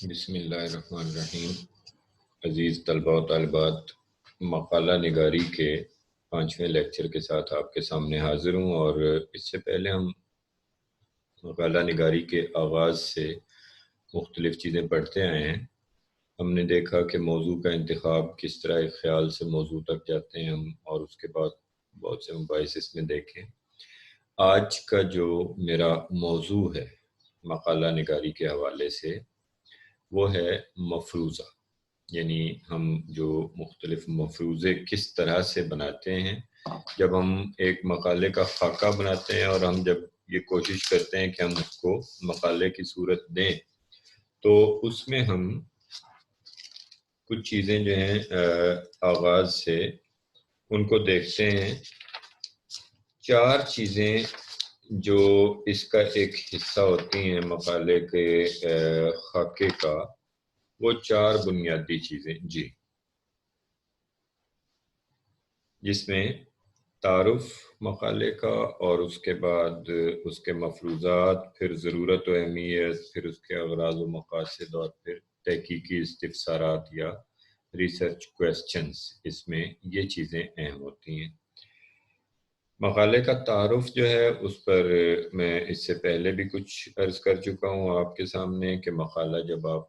بسم اللہ الرحمن الرحیم۔ عزیز طلبہ و طالبات، مقالہ نگاری کے 5ویں لیکچر کے ساتھ آپ کے سامنے حاضر ہوں، اور اس سے پہلے ہم مقالہ نگاری کے آغاز سے مختلف چیزیں پڑھتے آئے ہیں۔ ہم نے دیکھا کہ موضوع کا انتخاب کس طرح ایک خیال سے موضوع تک جاتے ہیں ہم، اور اس کے بعد بہت سے مباحث اس میں دیکھیں۔ آج کا جو میرا موضوع ہے مقالہ نگاری کے حوالے سے، وہ ہے مفروضہ، یعنی ہم جو مختلف مفروضے کس طرح سے بناتے ہیں۔ جب ہم ایک مقالے کا خاکہ بناتے ہیں اور ہم جب یہ کوشش کرتے ہیں کہ ہم اس کو مقالے کی صورت دیں، تو اس میں ہم کچھ چیزیں جو ہیں آغاز سے ان کو دیکھتے ہیں۔ 4 چیزیں جو اس کا ایک حصہ ہوتی ہیں مقالے کے خاکے کا، وہ 4 بنیادی چیزیں جس میں تعارف مقالے کا، اور اس کے بعد اس کے مفروضات، پھر ضرورت و اہمیت، پھر اس کے اغراض و مقاصد، اور پھر تحقیقی استفسارات یا ریسرچ کویسچنز، اس میں یہ چیزیں اہم ہوتی ہیں۔ مقالے کا تعارف جو ہے اس پر میں اس سے پہلے بھی کچھ عرض کر چکا ہوں آپ کے سامنے کہ مقالہ جب آپ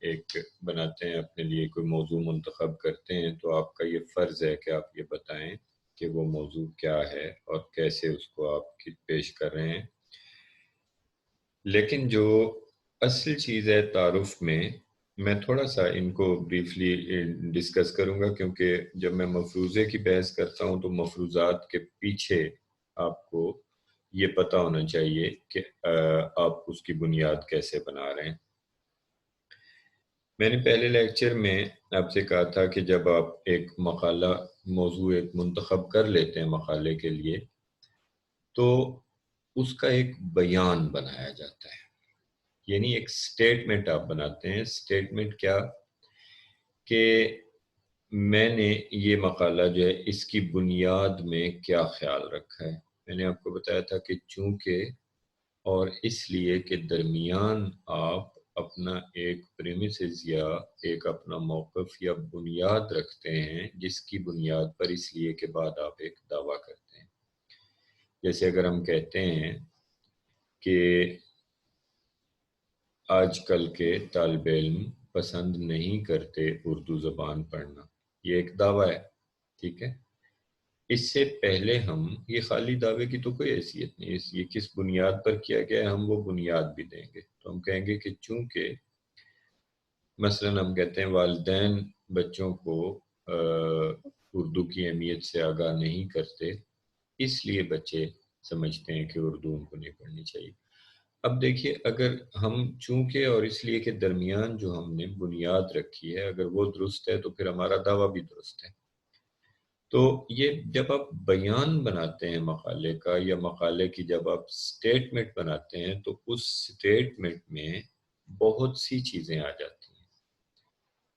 ایک بناتے ہیں، اپنے لیے کوئی موضوع منتخب کرتے ہیں، تو آپ کا یہ فرض ہے کہ آپ یہ بتائیں کہ وہ موضوع کیا ہے اور کیسے اس کو آپ پیش کر رہے ہیں۔ لیکن جو اصل چیز ہے تعارف میں تھوڑا سا ان کو بریفلی ڈسکس کروں گا، کیونکہ جب میں مفروضے کی بحث کرتا ہوں تو مفروضات کے پیچھے آپ کو یہ پتہ ہونا چاہیے کہ آپ اس کی بنیاد کیسے بنا رہے ہیں۔ میں نے پہلے لیکچر میں آپ سے کہا تھا کہ جب آپ ایک مقالہ موضوع ایک منتخب کر لیتے ہیں مقالے کے لیے، تو اس کا ایک بیان بنایا جاتا ہے، یعنی ایک سٹیٹمنٹ آپ بناتے ہیں۔ سٹیٹمنٹ کیا کہ میں نے یہ مقالہ جو ہے اس کی بنیاد میں کیا خیال رکھا ہے۔ میں نے آپ کو بتایا تھا کہ چونکہ اور اس لیے کہ درمیان آپ اپنا ایک پریمیسز یا ایک اپنا موقف یا بنیاد رکھتے ہیں، جس کی بنیاد پر اس لیے کے بعد آپ ایک دعویٰ کرتے ہیں۔ جیسے اگر ہم کہتے ہیں کہ آج کل کے طالب علم پسند نہیں کرتے اردو زبان پڑھنا، یہ ایک دعویٰ ہے، ٹھیک ہے۔ اس سے پہلے ہم یہ خالی دعوے کی تو کوئی حیثیت نہیں، یہ کس بنیاد پر کیا گیا ہے ہم وہ بنیاد بھی دیں گے۔ تو ہم کہیں گے کہ چونکہ مثلا ہم کہتے ہیں والدین بچوں کو اردو کی اہمیت سے آگاہ نہیں کرتے، اس لیے بچے سمجھتے ہیں کہ اردو ان کو نہیں پڑھنی چاہیے۔ اب دیکھیے، اگر ہم چونکہ اور اس لیے کے درمیان جو ہم نے بنیاد رکھی ہے، اگر وہ درست ہے تو پھر ہمارا دعویٰ بھی درست ہے۔ تو یہ جب آپ بیان بناتے ہیں مقالے کا، یا مقالے کی جب آپ سٹیٹمنٹ بناتے ہیں، تو اس سٹیٹمنٹ میں بہت سی چیزیں آ جاتی ہیں۔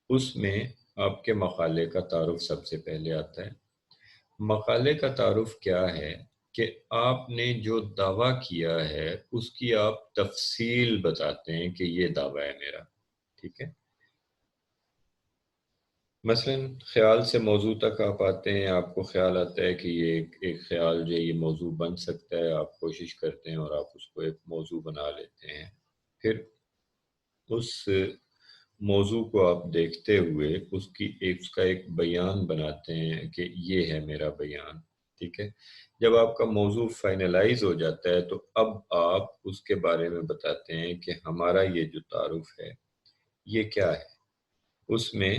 اس میں آپ کے مقالے کا تعارف سب سے پہلے آتا ہے۔ مقالے کا تعارف کیا ہے کہ آپ نے جو دعویٰ کیا ہے اس کی آپ تفصیل بتاتے ہیں کہ یہ دعویٰ ہے میرا، ٹھیک ہے۔ مثلا خیال سے موضوع تک آپ آتے ہیں، آپ کو خیال آتا ہے کہ یہ ایک خیال جو یہ موضوع بن سکتا ہے، آپ کوشش کرتے ہیں اور آپ اس کو ایک موضوع بنا لیتے ہیں۔ پھر اس موضوع کو آپ دیکھتے ہوئے اس کا ایک بیان بناتے ہیں کہ یہ ہے میرا بیان، ٹھیک ہے۔ جب آپ کا موضوع فائنلائز ہو جاتا ہے تو اب آپ اس کے بارے میں بتاتے ہیں کہ ہمارا یہ جو تعارف ہے یہ کیا ہے۔ اس میں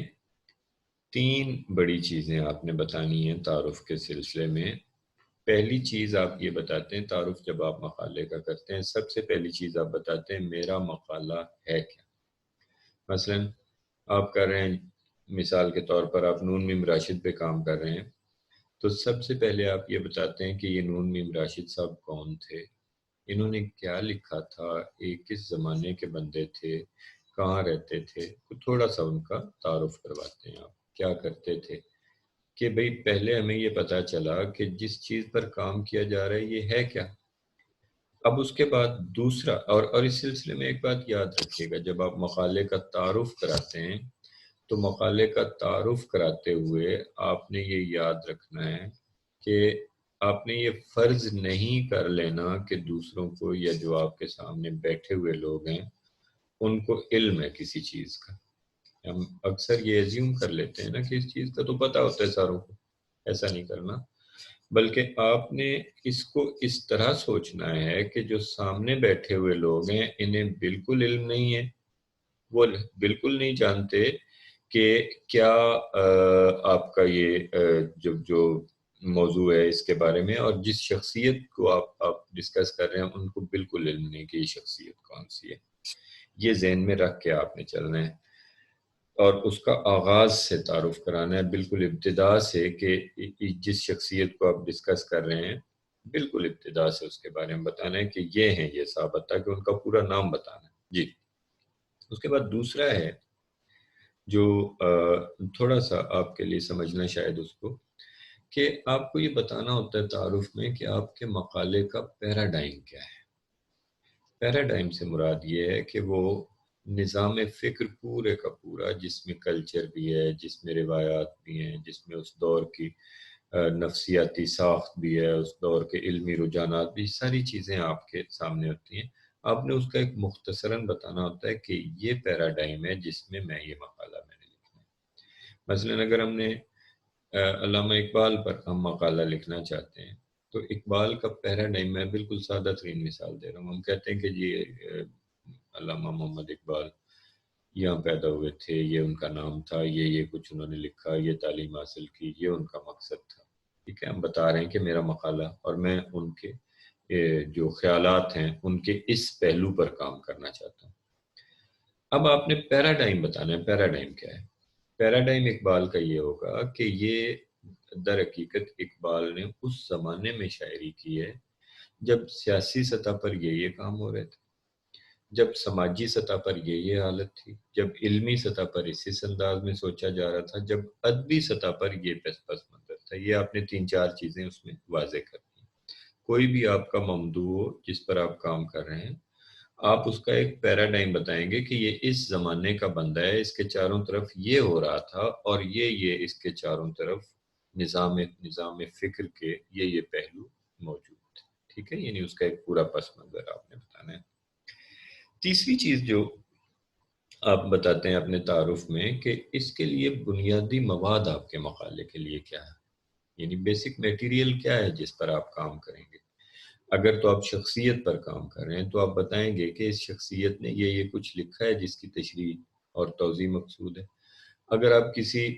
3 بڑی چیزیں آپ نے بتانی ہیں تعارف کے سلسلے میں۔ پہلی چیز آپ یہ بتاتے ہیں، تعارف جب آپ مقالے کا کرتے ہیں، سب سے پہلی چیز آپ بتاتے ہیں میرا مقالہ ہے کیا۔ مثلا آپ کر رہے ہیں، مثال کے طور پر آپ نون میم راشد پہ کام کر رہے ہیں، تو سب سے پہلے آپ یہ بتاتے ہیں کہ یہ نون میم راشد صاحب کون تھے، انہوں نے کیا لکھا تھا، ایک کس زمانے کے بندے تھے، کہاں رہتے تھے، تھوڑا سا ان کا تعارف کرواتے ہیں آپ کیا کرتے تھے، کہ بھئی پہلے ہمیں یہ پتا چلا کہ جس چیز پر کام کیا جا رہا ہے یہ ہے کیا۔ اب اس کے بعد دوسرا، اور اس سلسلے میں ایک بات یاد رکھیے گا، جب آپ مقالے کا تعارف کراتے ہیں تو مقالے کا تعارف کراتے ہوئے آپ نے یہ یاد رکھنا ہے کہ آپ نے یہ فرض نہیں کر لینا کہ دوسروں کو یا جو آپ کے سامنے بیٹھے ہوئے لوگ ہیں ان کو علم ہے کسی چیز کا۔ ہم اکثر یہ ایزیوم کر لیتے ہیں نا کہ اس چیز کا تو پتہ ہوتا ہے ساروں کو، ایسا نہیں کرنا، بلکہ آپ نے اس کو اس طرح سوچنا ہے کہ جو سامنے بیٹھے ہوئے لوگ ہیں انہیں بالکل علم نہیں ہے، وہ بالکل نہیں جانتے کہ کیا آپ کا یہ جو موضوع ہے اس کے بارے میں، اور جس شخصیت کو آپ ڈسکس کر رہے ہیں ان کو بالکل علم نہیں کہ یہ شخصیت کون سی ہے۔ یہ ذہن میں رکھ کے آپ نے چلنا ہے، اور اس کا آغاز سے تعارف کرانا ہے، بالکل ابتدا سے، کہ جس شخصیت کو آپ ڈسکس کر رہے ہیں بالکل ابتدا سے اس کے بارے میں بتانا ہے کہ یہ ہیں یہ صاحب، تاکہ ان کا پورا نام بتانا ہے۔ جی، اس کے بعد دوسرا ہے جو تھوڑا سا آپ کے لیے سمجھنا شاید اس کو، کہ آپ کو یہ بتانا ہوتا ہے تعارف میں کہ آپ کے مقالے کا پیراڈائم کیا ہے۔ پیراڈائم سے مراد یہ ہے کہ وہ نظام فکر پورے کا پورا، جس میں کلچر بھی ہے، جس میں روایات بھی ہیں، جس میں اس دور کی نفسیاتی ساخت بھی ہے، اس دور کے علمی رجحانات بھی، ساری چیزیں آپ کے سامنے ہوتی ہیں۔ آپ نے اس کا ایک مختصراً بتانا ہوتا ہے کہ یہ پیراڈائم ہے جس میں یہ مقالہ میں نے لکھنا ہے۔ مثلاً اگر ہم نے علامہ اقبال پر ہم مقالہ لکھنا چاہتے ہیں تو اقبال کا پیراڈائم، میں بالکل سادہ ترین مثال دے رہا ہوں، ہم کہتے ہیں کہ جی علامہ محمد اقبال یہاں پیدا ہوئے تھے، یہ ان کا نام تھا، یہ کچھ انہوں نے لکھا، یہ تعلیم حاصل کی، یہ ان کا مقصد تھا۔ ٹھیک ہے، ہم بتا رہے ہیں کہ میرا مقالہ، اور میں ان کے جو خیالات ہیں ان کے اس پہلو پر کام کرنا چاہتا ہوں۔ اب آپ نے پیراڈائم بتانا ہے، پیراڈائم کیا ہے؟ پیراڈائم اقبال کا یہ ہوگا کہ یہ در حقیقت اقبال نے اس زمانے میں شاعری کی ہے جب سیاسی سطح پر یہ کام ہو رہے تھے، جب سماجی سطح پر یہ حالت تھی، جب علمی سطح پر اس انداز میں سوچا جا رہا تھا، جب ادبی سطح پر یہ پس منظر تھا۔ یہ آپ نے 3-4 چیزیں اس میں واضح کر دی۔ کوئی بھی آپ کا موضوع ہو جس پر آپ کام کر رہے ہیں، آپ اس کا ایک پیراڈائم بتائیں گے کہ یہ اس زمانے کا بندہ ہے، اس کے چاروں طرف یہ ہو رہا تھا، اور یہ اس کے چاروں طرف نظام فکر کے یہ پہلو موجود تھے۔ ٹھیک ہے، یعنی اس کا ایک پورا پس منظر آپ نے بتانا ہے۔ تیسری چیز جو آپ بتاتے ہیں اپنے تعارف میں کہ اس کے لیے بنیادی مواد آپ کے مقالے کے لیے کیا ہے، یعنی بیسک میٹیریل کیا ہے جس پر آپ کام کریں گے۔ اگر تو آپ شخصیت پر کام کر رہے ہیں تو آپ بتائیں گے کہ اس شخصیت نے یہ کچھ لکھا ہے جس کی تشریح اور توضیح مقصود ہے۔ اگر آپ کسی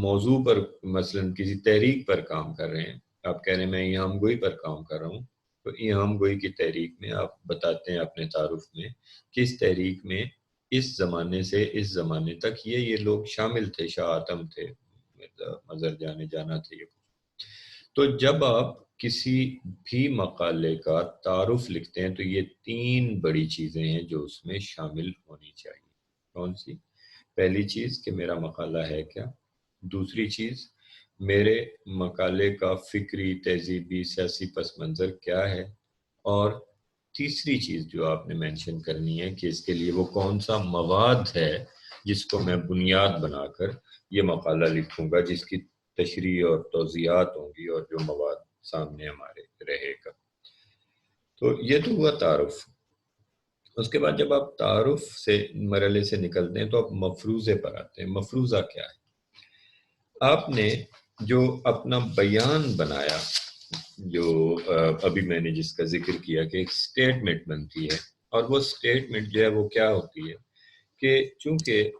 موضوع پر، مثلا کسی تحریک پر کام کر رہے ہیں، آپ کہہ رہے ہیں میں ایہام گوئی پر کام کر رہا ہوں، تو ایہام گوئی کی تحریک میں آپ بتاتے ہیں اپنے تعارف میں کہ اس تحریک میں اس زمانے سے اس زمانے تک یہ لوگ شامل تھے، شاہ آتم تھے، مظہر جان جانا تھے، یہ کچھ۔ تو جب آپ کسی بھی مقالے کا تعارف لکھتے ہیں تو یہ 3 بڑی چیزیں ہیں جو اس میں شامل ہونی چاہیے۔ کون سی؟ پہلی چیز کہ میرا مقالہ ہے کیا، دوسری چیز میرے مقالے کا فکری، تہذیبی، سیاسی پس منظر کیا ہے، اور تیسری چیز جو آپ نے مینشن کرنی ہے کہ اس کے لیے وہ کون سا مواد ہے جس کو میں بنیاد بنا کر یہ مقالہ لکھوں گا، جس کی تشریح اور توضیحات ہوں گی اور جو مواد سامنے ہمارے رہے گا۔ تو یہ تو ہوا تعارف۔ اس کے بعد جب آپ تعارف سے مرحلے سے نکلتے ہیں تو آپ مفروضے پر آتے ہیں۔ مفروضہ کیا ہے؟ آپ نے جو اپنا بیان بنایا، جو ابھی میں نے جس کا ذکر کیا کہ ایک سٹیٹمنٹ بنتی ہے، اور وہ سٹیٹمنٹ جو ہے وہ کیا ہوتی ہے کہ چونکہ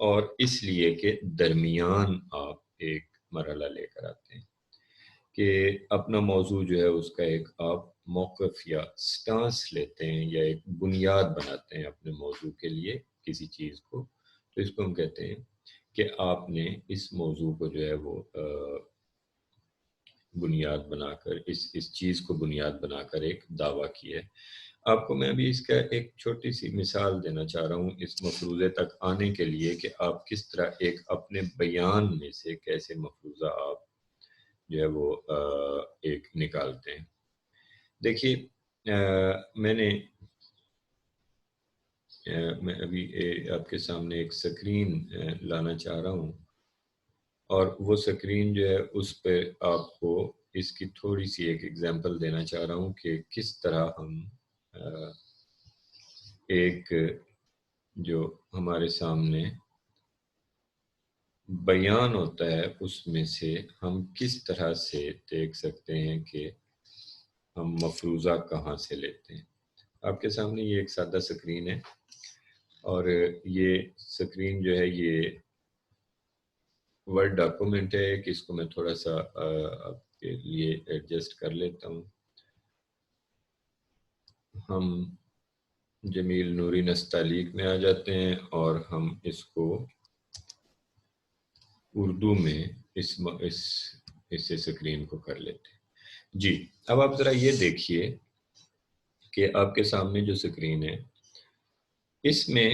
اور اس لیے کہ درمیان آپ ایک مرحلہ لے کر آتے ہیں کہ اپنا موضوع جو ہے اس کا ایک آپ موقف یا سٹانس لیتے ہیں یا ایک بنیاد بناتے ہیں اپنے موضوع کے لیے کسی چیز کو، تو اس کو ہم کہتے ہیں کہ آپ نے اس موضوع کو جو ہے وہ بنیاد بنا کر اس چیز کو بنیاد بنا کر ایک دعویٰ کیا ہے۔ آپ کو میں ابھی اس کا ایک چھوٹی سی مثال دینا چاہ رہا ہوں اس مفروضے تک آنے کے لیے کہ آپ کس طرح ایک اپنے بیان میں سے کیسے مفروضہ آپ جو ہے وہ ایک نکالتے ہیں۔ دیکھیے، میں ابھی آپ کے سامنے ایک سکرین لانا چاہ رہا ہوں، اور وہ سکرین جو ہے اس پہ آپ کو اس کی تھوڑی سی ایک ایگزامپل دینا چاہ رہا ہوں کہ کس طرح ہم ایک جو ہمارے سامنے بیان ہوتا ہے اس میں سے ہم کس طرح سے دیکھ سکتے ہیں کہ ہم مفروضہ کہاں سے لیتے ہیں۔ آپ کے سامنے یہ ایک سادہ سکرین ہے، اور یہ سکرین جو ہے یہ ورڈ ڈاکومنٹ ہے کہ اس کو میں تھوڑا سا آپ کے لیے ایڈجسٹ کر لیتا ہوں۔ ہم جمیل نوری نستعلیق میں آ جاتے ہیں اور ہم اس کو اردو میں اس سکرین کو کر لیتے ہیں۔ جی، اب آپ ذرا یہ دیکھیے کہ آپ کے سامنے جو سکرین ہے اس میں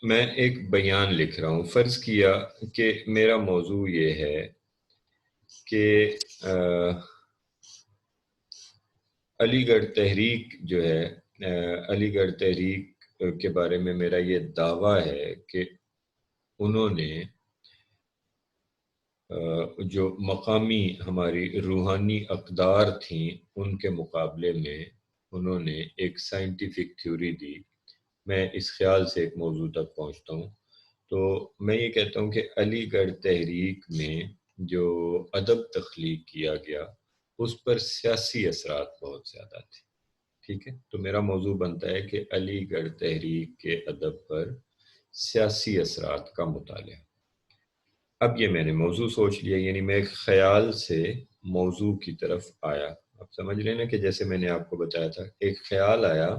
میں ایک بیان لکھ رہا ہوں۔ فرض کیا کہ میرا موضوع یہ ہے کہ علی گڑھ تحریک جو ہے، علی گڑھ تحریک کے بارے میں میرا یہ دعویٰ ہے کہ انہوں نے جو مقامی ہماری روحانی اقدار تھیں ان کے مقابلے میں انہوں نے ایک سائنٹیفک تھیوری دی۔ میں اس خیال سے ایک موضوع تک پہنچتا ہوں، تو میں یہ کہتا ہوں کہ علی گڑھ تحریک میں جو ادب تخلیق کیا گیا اس پر سیاسی اثرات بہت زیادہ تھے۔ ٹھیک ہے، تو میرا موضوع بنتا ہے کہ علی گڑھ تحریک کے ادب پر سیاسی اثرات کا مطالعہ۔ اب یہ میں نے موضوع سوچ لیا، یعنی میں ایک خیال سے موضوع کی طرف آیا۔ آپ سمجھ رہے ہیں نا کہ جیسے میں نے آپ کو بتایا تھا، ایک خیال آیا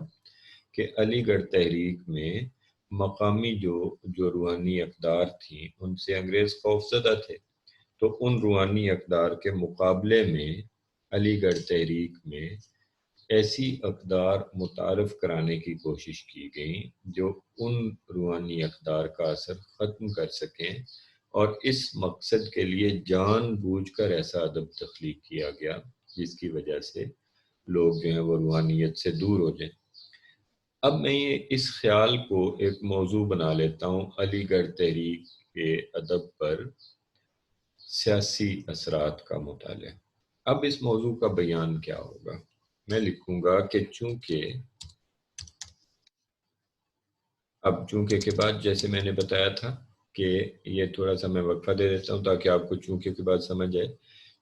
کہ علی گڑھ تحریک میں مقامی جو روحانی اقدار تھیں ان سے انگریز خوف زدہ تھے، تو ان روحانی اقدار کے مقابلے میں علی گڑھ تحریک میں ایسی اقدار متعارف کرانے کی کوشش کی گئی جو ان روحانی اقدار کا اثر ختم کر سکیں، اور اس مقصد کے لیے جان بوجھ کر ایسا ادب تخلیق کیا گیا جس کی وجہ سے لوگ جو ہیں وہ روحانیت سے دور ہو جائیں۔ اب میں اس خیال کو ایک موضوع بنا لیتا ہوں، علی گڑھ تحریک کے ادب پر سیاسی اثرات کا مطالعہ۔ اب اس موضوع کا بیان کیا ہوگا؟ میں لکھوں گا کہ چونکہ کے بعد جیسے میں نے بتایا تھا کہ یہ تھوڑا سا میں وقفہ دے دیتا ہوں تاکہ آپ کو چونکہ کے بعد سمجھ آئے۔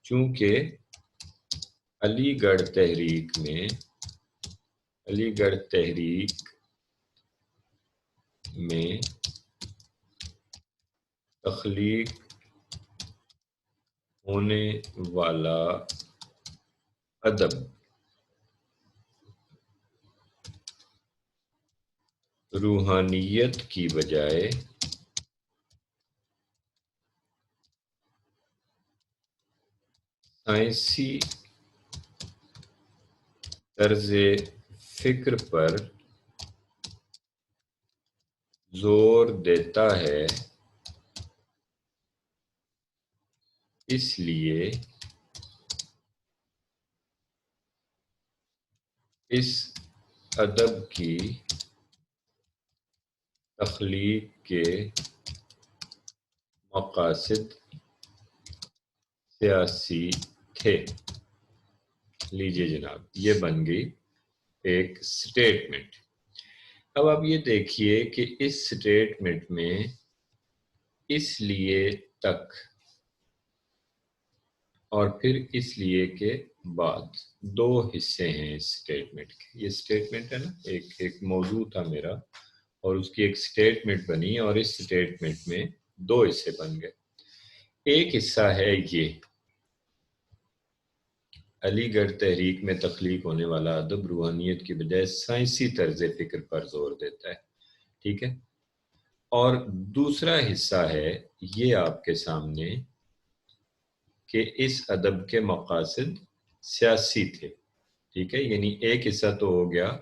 چونکہ علی گڑھ تحریک میں تخلیق ہونے والا ادب روحانیت کی بجائے سائنسی طرز فکر پر زور دیتا ہے، اس لیے اس ادب کی تخلیق کے مقاصد سیاسی تھے۔ لیجئے جناب، یہ بن گئی ایک سٹیٹمنٹ۔ اب آپ یہ دیکھیے کہ اس سٹیٹمنٹ میں اس لیے تک اور پھر اس لیے کے بعد دو حصے ہیں اس سٹیٹمنٹ کے۔ یہ سٹیٹمنٹ ہے نا، ایک موضوع تھا میرا اور اس کی ایک سٹیٹمنٹ بنی، اور اس سٹیٹمنٹ میں دو حصے بن گئے۔ ایک حصہ ہے یہ علی گڑھ تحریک میں تخلیق ہونے والا ادب روحانیت کی بجائے سائنسی طرز فکر پر زور دیتا ہے، ٹھیک ہے۔ اور دوسرا حصہ ہے یہ آپ کے سامنے کہ اس ادب کے مقاصد سیاسی تھے، ٹھیک ہے۔ یعنی ایک حصہ تو ہو گیا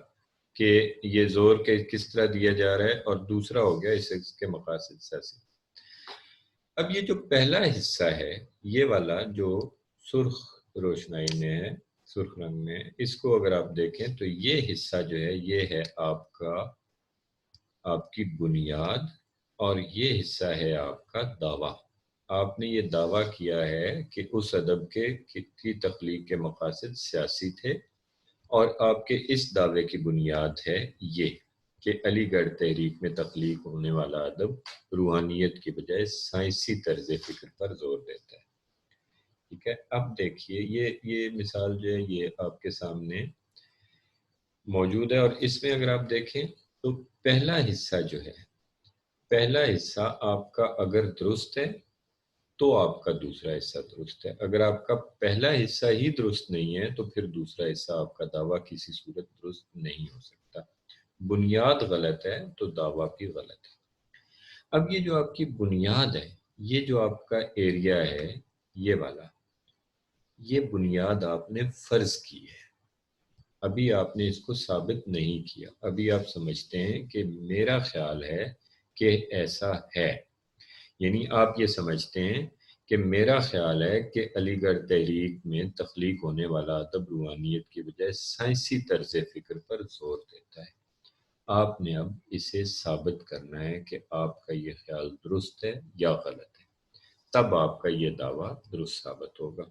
کہ یہ زور کے کس طرح دیا جا رہا ہے، اور دوسرا ہو گیا اس کے مقاصد سیاسی۔ اب یہ جو پہلا حصہ ہے، یہ والا جو سرخ روشنائی میں ہے، سرخ رنگ میں، اس کو اگر آپ دیکھیں تو یہ حصہ جو ہے یہ ہے آپ کی بنیاد، اور یہ حصہ ہے آپ کا دعویٰ۔ آپ نے یہ دعویٰ کیا ہے کہ اس ادب کی تخلیق کے مقاصد سیاسی تھے، اور آپ کے اس دعوے کی بنیاد ہے یہ کہ علی گڑھ تحریک میں تخلیق ہونے والا ادب روحانیت کی بجائے سائنسی طرز فکر پر زور دیتا ہے۔ ٹھیک ہے، اب دیکھیے یہ مثال جو ہے یہ آپ کے سامنے موجود ہے، اور اس میں اگر آپ دیکھیں تو پہلا حصہ جو ہے، پہلا حصہ آپ کا اگر درست ہے تو آپ کا دوسرا حصہ درست ہے، اگر آپ کا پہلا حصہ ہی درست نہیں ہے تو پھر دوسرا حصہ آپ کا دعویٰ کسی صورت درست نہیں ہو سکتا۔ بنیاد غلط ہے تو دعویٰ بھی غلط ہے۔ اب یہ جو آپ کی بنیاد ہے، یہ جو آپ کا ایریا ہے یہ والا، یہ بنیاد آپ نے فرض کی ہے، ابھی آپ نے اس کو ثابت نہیں کیا۔ ابھی آپ سمجھتے ہیں کہ میرا خیال ہے کہ ایسا ہے، یعنی آپ یہ سمجھتے ہیں کہ میرا خیال ہے کہ علی گڑھ تحریک میں تخلیق ہونے والا ادب روحانیت کی بجائے سائنسی طرز فکر پر زور دیتا ہے۔ آپ نے اب اسے ثابت کرنا ہے کہ آپ کا یہ خیال درست ہے یا غلط ہے، تب آپ کا یہ دعویٰ درست ثابت ہوگا،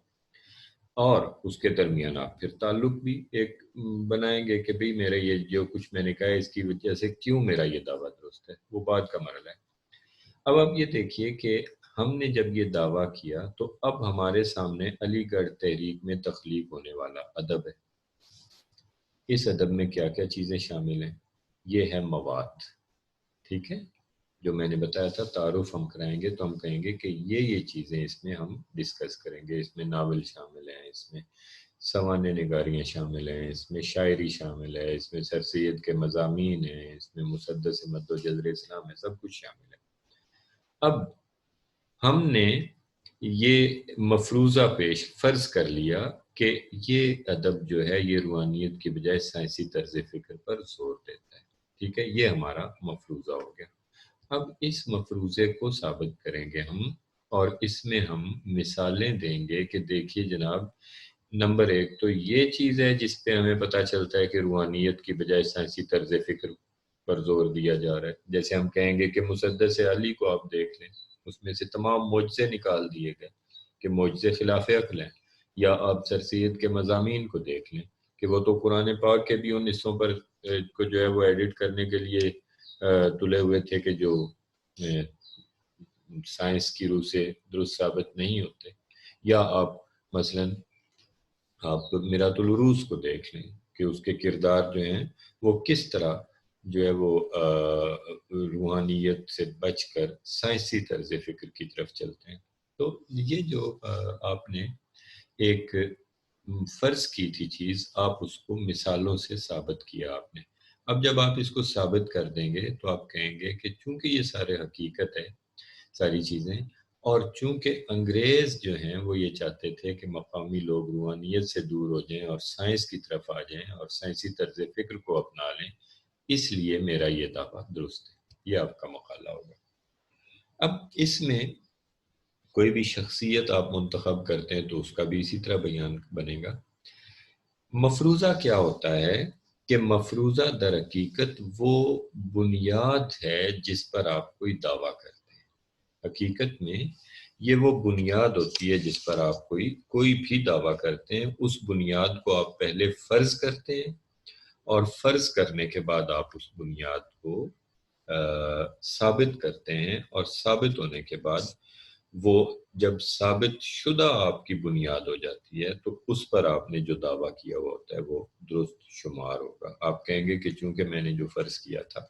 اور اس کے درمیان آپ پھر تعلق بھی ایک بنائیں گے کہ بھئی میرا یہ جو کچھ میں نے کہا ہے اس کی وجہ سے کیوں میرا یہ دعویٰ درست ہے، وہ بات کا مرحلہ ہے۔ اب آپ یہ دیکھیے کہ ہم نے جب یہ دعویٰ کیا تو اب ہمارے سامنے علی گڑھ تحریک میں تخلیق ہونے والا ادب ہے۔ اس ادب میں کیا کیا چیزیں شامل ہیں؟ یہ ہے مواد، ٹھیک ہے، جو میں نے بتایا تھا تعارف ہم کرائیں گے تو ہم کہیں گے کہ یہ چیزیں اس میں ہم ڈسکس کریں گے۔ اس میں ناول شامل ہیں، اس میں سوانح نگاریاں شامل ہیں، اس میں شاعری شامل ہے، اس میں سر سید کے مضامین ہیں، اس میں مسدس مد و جزر اسلام ہے، سب کچھ شامل ہے۔ اب ہم نے یہ مفروضہ فرض کر لیا کہ یہ ادب جو ہے یہ روحانیت کی بجائے سائنسی طرز فکر پر زور دیتا ہے، ٹھیک ہے، یہ ہمارا مفروضہ ہو گیا۔ اب اس مفروضے کو ثابت کریں گے ہم، اور اس میں ہم مثالیں دیں گے کہ دیکھیے جناب، نمبر ایک تو یہ چیز ہے جس پہ ہمیں پتہ چلتا ہے کہ روحانیت کی بجائے سائنسی طرز فکر پر زور دیا جا رہا ہے۔ جیسے ہم کہیں گے کہ مسدس علی کو آپ دیکھ لیں، اس میں سے تمام معجزے نکال دیے گئے کہ معجزے خلاف عقل ہیں، یا آپ سر سید کے مضامین کو دیکھ لیں کہ وہ تو قرآن پاک کے بھی ان حصوں پر کو جو ہے وہ ایڈٹ کرنے کے لیے تلے ہوئے تھے کہ جو سائنس کی روح سے درست ثابت نہیں ہوتے، یا آپ مثلا آپ میرات العروض کو دیکھ لیں کہ اس کے کردار جو ہیں وہ کس طرح جو ہے وہ روحانیت سے بچ کر سائنسی طرز فکر کی طرف چلتے ہیں۔ تو یہ جو آپ نے ایک فرض کی تھی چیز، آپ اس کو مثالوں سے ثابت کیا آپ نے۔ اب جب آپ اس کو ثابت کر دیں گے تو آپ کہیں گے کہ چونکہ یہ سارے حقیقت ہے ساری چیزیں، اور چونکہ انگریز جو ہیں وہ یہ چاہتے تھے کہ مقامی لوگ روحانیت سے دور ہو جائیں اور سائنس کی طرف آ جائیں اور سائنسی طرز فکر کو اپنا لیں، اس لیے میرا یہ دعویٰ درست ہے۔ یہ آپ کا مقالہ ہوگا۔ اب اس میں کوئی بھی شخصیت آپ منتخب کرتے ہیں تو اس کا بھی اسی طرح بیان بنے گا۔ مفروضہ کیا ہوتا ہے کہ مفروضہ در حقیقت وہ بنیاد ہے جس پر آپ کوئی دعویٰ کرتے ہیں۔ حقیقت میں یہ وہ بنیاد ہوتی ہے جس پر آپ کوئی بھی دعویٰ کرتے ہیں۔ اس بنیاد کو آپ پہلے فرض کرتے ہیں، اور فرض کرنے کے بعد آپ اس بنیاد کو ثابت کرتے ہیں، اور ثابت ہونے کے بعد وہ جب ثابت شدہ آپ کی بنیاد ہو جاتی ہے تو اس پر آپ نے جو دعویٰ کیا ہوا ہوتا ہے وہ درست شمار ہوگا۔ آپ کہیں گے کہ چونکہ میں نے جو فرض کیا تھا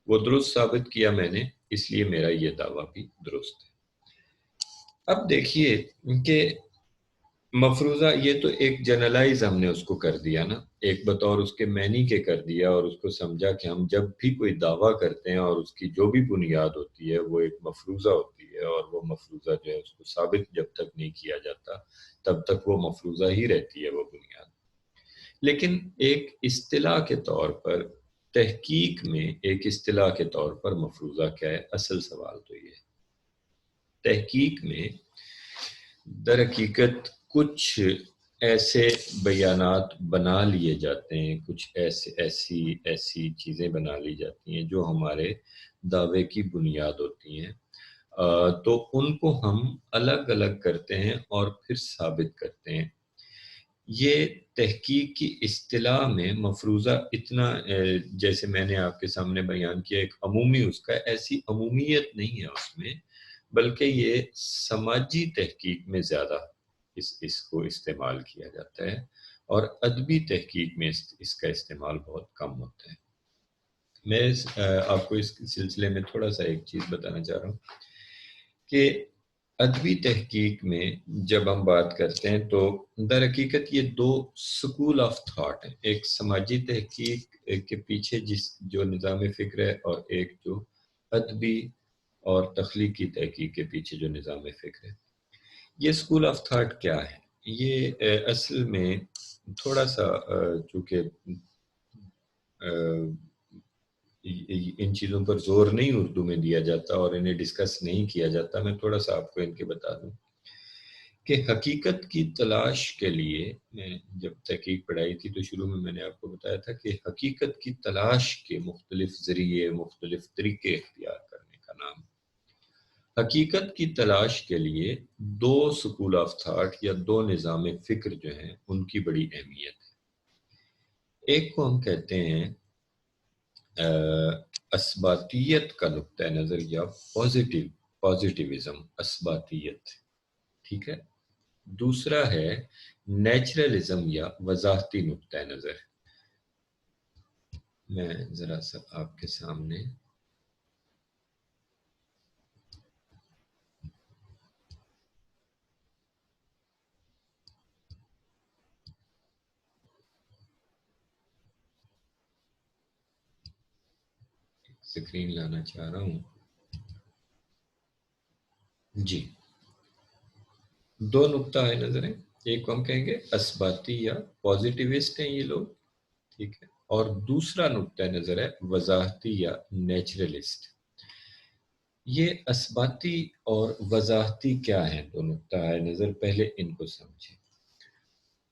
وہ درست ثابت کیا میں نے، اس لیے میرا یہ دعویٰ بھی درست ہے۔ اب دیکھیے کہ مفروضہ یہ تو ایک جنرلائز ہم نے اس کو کر دیا نا، ایک بطور اس کے معنی کے کر دیا، اور اس کو سمجھا کہ ہم جب بھی کوئی دعویٰ کرتے ہیں اور اس کی جو بھی بنیاد ہوتی ہے وہ ایک مفروضہ ہوتی ہے، اور وہ مفروضہ جو ہے اس کو ثابت جب تک نہیں کیا جاتا تب تک وہ مفروضہ ہی رہتی ہے وہ بنیاد۔ لیکن ایک اصطلاح کے طور پر، تحقیق میں ایک اصطلاح کے طور پر مفروضہ کیا ہے؟ اصل سوال تو یہ ہے۔ تحقیق میں در حقیقت کچھ ایسے بیانات بنا لیے جاتے ہیں، کچھ ایسی چیزیں بنا لی جاتی ہیں جو ہمارے دعوے کی بنیاد ہوتی ہیں، تو ان کو ہم الگ الگ کرتے ہیں اور پھر ثابت کرتے ہیں۔ یہ تحقیق کی اصطلاح میں مفروضہ اتنا جیسے میں نے آپ کے سامنے بیان کیا، ایک عمومی اس کا ایسی عمومیت نہیں ہے اس میں، بلکہ یہ سماجی تحقیق میں زیادہ اس کو استعمال کیا جاتا ہے، اور ادبی تحقیق میں اس کا استعمال بہت کم ہوتا ہے۔ میں آپ کو اس سلسلے میں تھوڑا سا ایک چیز بتانا چاہ رہا ہوں کہ ادبی تحقیق میں جب ہم بات کرتے ہیں تو در حقیقت یہ دو سکول آف تھاٹ ہیں، ایک سماجی تحقیق کے پیچھے جو نظام فکر ہے، اور ایک جو ادبی اور تخلیقی تحقیق کے پیچھے جو نظام فکر ہے۔ یہ سکول آف تھاٹ کیا ہے؟ یہ اصل میں تھوڑا سا چونکہ ان چیزوں پر زور نہیں اردو میں دیا جاتا اور انہیں ڈسکس نہیں کیا جاتا، میں تھوڑا سا آپ کو ان کے بتا دوں کہ حقیقت کی تلاش کے لیے، میں جب تحقیق پڑھائی تھی تو شروع میں نے آپ کو بتایا تھا کہ حقیقت کی تلاش کے مختلف ذریعے، مختلف طریقے اختیار کرنے کا نام۔ حقیقت کی تلاش کے لیے دو سکول آف تھاٹ یا دو نظام فکر جو ہیں ان کی بڑی اہمیت ہے۔ ایک کو ہم کہتے ہیں اثباتیت کا نقطہ نظر یا پازیٹیوزم، اثباتیت، ٹھیک ہے۔ دوسرا ہے نیچرلزم یا وضاحتی نقطہ نظر۔ میں ذرا سا آپ کے سامنے اسکرین لانا چاہ رہا ہوں۔ جی، دو نقطہ ہے نظر ہیں، ایک کو ہم کہیں گے اثباتی یا پازیٹیوسٹ ہیں یہ لوگ، ٹھیک ہے، اور دوسرا نقطہ نظر ہے وضاحتی یا نیچرلسٹ۔ یہ اثباتی اور وضاحتی کیا ہیں دو نقطہ نظر، پہلے ان کو سمجھیں۔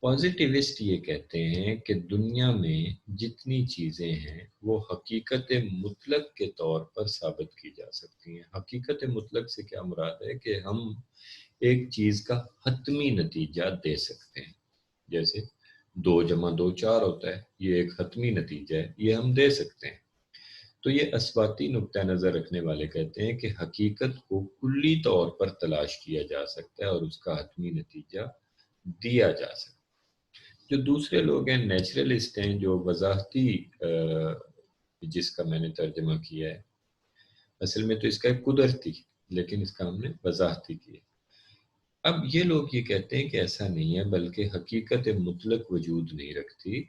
پازیٹیوسٹ یہ کہتے ہیں کہ دنیا میں جتنی چیزیں ہیں وہ حقیقت مطلق کے طور پر ثابت کی جا سکتی ہیں۔ حقیقت مطلق سے کیا مراد ہے کہ ہم ایک چیز کا حتمی نتیجہ دے سکتے ہیں، جیسے 2+2 4 ہوتا ہے، یہ ایک حتمی نتیجہ ہے، یہ ہم دے سکتے ہیں۔ تو یہ اثباتی نقطہ نظر رکھنے والے کہتے ہیں کہ حقیقت کو کلی طور پر تلاش کیا جا سکتا ہے اور اس کا حتمی نتیجہ دیا جا سکتا ہے۔ جو دوسرے لوگ ہیں نیچرلسٹ ہیں، جو وضاحتی، جس کا میں نے ترجمہ کیا ہے، اصل میں تو اس کا ایک قدرتی، لیکن اس کا ہم نے وضاحتی کیا۔ اب یہ لوگ یہ کہتے ہیں کہ ایسا نہیں ہے، بلکہ حقیقت مطلق وجود نہیں رکھتی،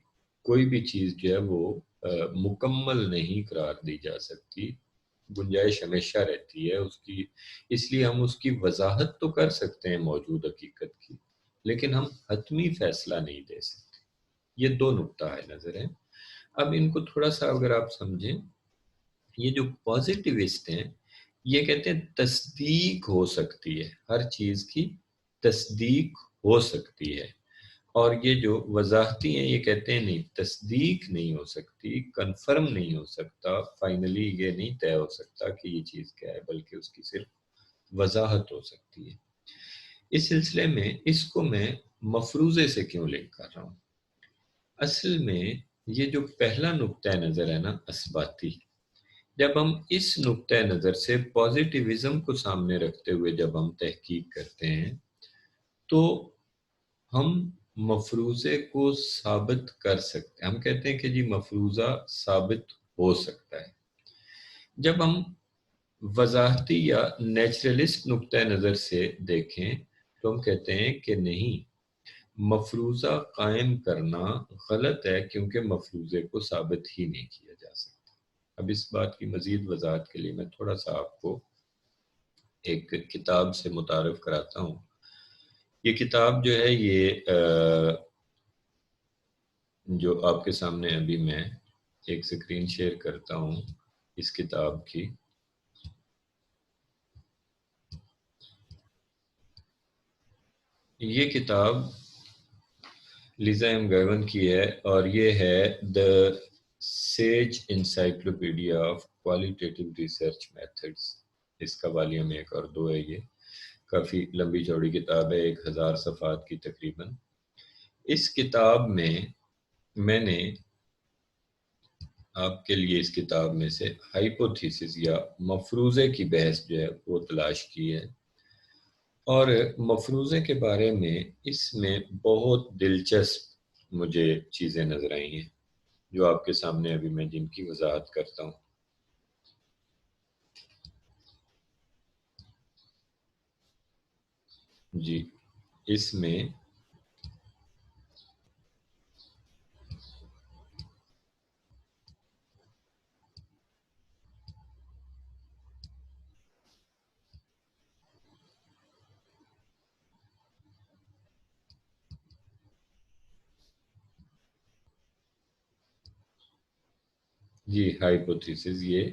کوئی بھی چیز جو ہے وہ مکمل نہیں قرار دی جا سکتی، گنجائش ہمیشہ رہتی ہے اس کی، اس لیے ہم اس کی وضاحت تو کر سکتے ہیں موجود حقیقت کی، لیکن ہم حتمی فیصلہ نہیں دے سکتے۔ یہ دو نقطہ نظر ہیں۔ اب ان کو تھوڑا سا اگر آپ سمجھیں، یہ جو پازیٹیوسٹ ہیں یہ کہتے ہیں تصدیق ہو سکتی ہے، ہر چیز کی تصدیق ہو سکتی ہے، اور یہ جو وضاحتی ہیں یہ کہتے ہیں نہیں، تصدیق نہیں ہو سکتی، کنفرم نہیں ہو سکتا، فائنلی یہ نہیں طے ہو سکتا کہ یہ چیز کیا ہے، بلکہ اس کی صرف وضاحت ہو سکتی ہے۔ اس سلسلے میں اس کو میں مفروضے سے کیوں لنک کر رہا ہوں؟ اصل میں یہ جو پہلا نقطہ نظر ہے نا اثباتی، جب ہم اس نقطہ نظر سے پازیٹیوزم کو سامنے رکھتے ہوئے جب ہم تحقیق کرتے ہیں تو ہم مفروضے کو ثابت کر سکتے ہیں۔ ہم کہتے ہیں کہ جی مفروضہ ثابت ہو سکتا ہے۔ جب ہم وضاحتی یا نیچرلسٹ نقطہ نظر سے دیکھیں تو ہم کہتے ہیں کہ نہیں، مفروضہ قائم کرنا غلط ہے، کیونکہ مفروضے کو ثابت ہی نہیں کیا جا سکتا۔ اب اس بات کی مزید وضاحت کے لیے میں تھوڑا سا آپ کو ایک کتاب سے متعارف کراتا ہوں۔ یہ کتاب جو ہے یہ جو آپ کے سامنے ابھی میں ایک سکرین شیئر کرتا ہوں اس کتاب کی، یہ کتاب لیزا ایم گیون کی ہے اور یہ ہے the Sage encyclopedia of qualitative research methods. اس کا والیوم 1 اور 2 ہے. یہ کافی لمبی چوڑی کتاب ہے، 1000 صفحات کی تقریباً. اس کتاب میں میں نے آپ کے لیے اس کتاب میں سے ہائپوتھیسس یا مفروضے کی بحث جو ہے وہ تلاش کی ہے، اور مفروضے کے بارے میں اس میں بہت دلچسپ مجھے چیزیں نظر آئی ہیں جو آپ کے سامنے ابھی میں جن کی وضاحت کرتا ہوں. جی اس میں جی ہائپوتھیسس، یہ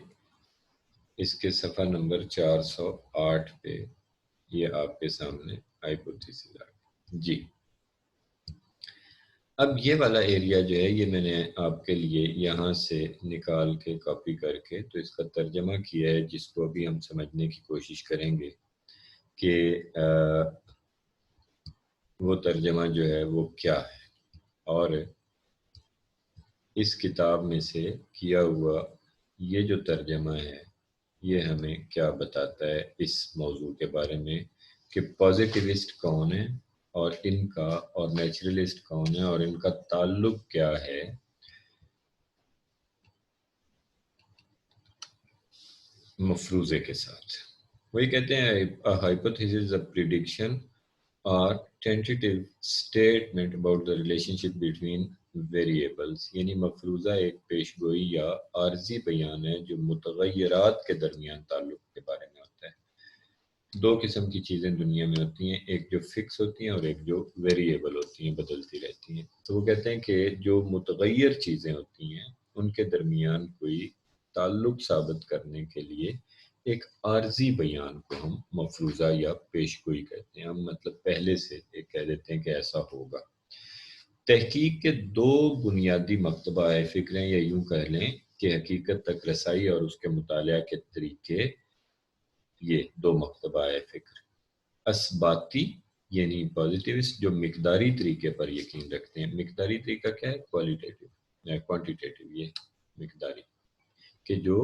اس کے صفحہ نمبر 408 پہ یہ آپ کے سامنے ہائپوتھیسس آ گئی. جی اب یہ والا ایریا جو ہے یہ میں نے آپ کے لیے یہاں سے نکال کے کاپی کر کے تو اس کا ترجمہ کیا ہے، جس کو ابھی ہم سمجھنے کی کوشش کریں گے کہ وہ ترجمہ جو ہے وہ کیا ہے، اور اس کتاب میں سے کیا ہوا یہ جو ترجمہ ہے یہ ہمیں کیا بتاتا ہے اس موضوع کے بارے میں کہ پازیٹیوسٹ کون ہے اور ان کا، اور نیچرلسٹ کون ہے اور ان کا تعلق کیا ہے مفروضے کے ساتھ. وہی کہتے ہیں ہائپوتھیسس اے پریڈکشن اور tentative statement about the relationship between variables, یعنی مفروضہ ایک پیش گوئی یا عارضی بیان ہے جو متغیرات کے درمیان تعلق کے بارے میں ہوتا ہے. دو قسم کی چیزیں دنیا میں ہوتی ہیں، ایک جو فکس ہوتی ہیں اور ایک جو ویریبل ہوتی ہیں، بدلتی رہتی ہیں. تو وہ کہتے ہیں کہ جو متغیر چیزیں ہوتی ہیں ان کے درمیان کوئی تعلق ثابت کرنے کے لیے ایک عارضی بیان کو ہم مفروضہ یا پیش گوئی کہتے ہیں. ہم مطلب پہلے سے ایک کہہ دیتے ہیں کہ ایسا ہوگا. تحقیق کے دو بنیادی مکتبہ فکر ہیں، یا یوں کہہ لیں کہ حقیقت تک رسائی اور اس کے مطالعہ کے طریقے. یہ دو مکتبہ فکر، اثباتی یعنی پازیٹیوسٹ جو مقداری طریقے پر یقین رکھتے ہیں. مقداری طریقہ کیا ہے؟ کوالیٹیٹیو یا کوانٹیٹیو. یہ مقداری کہ جو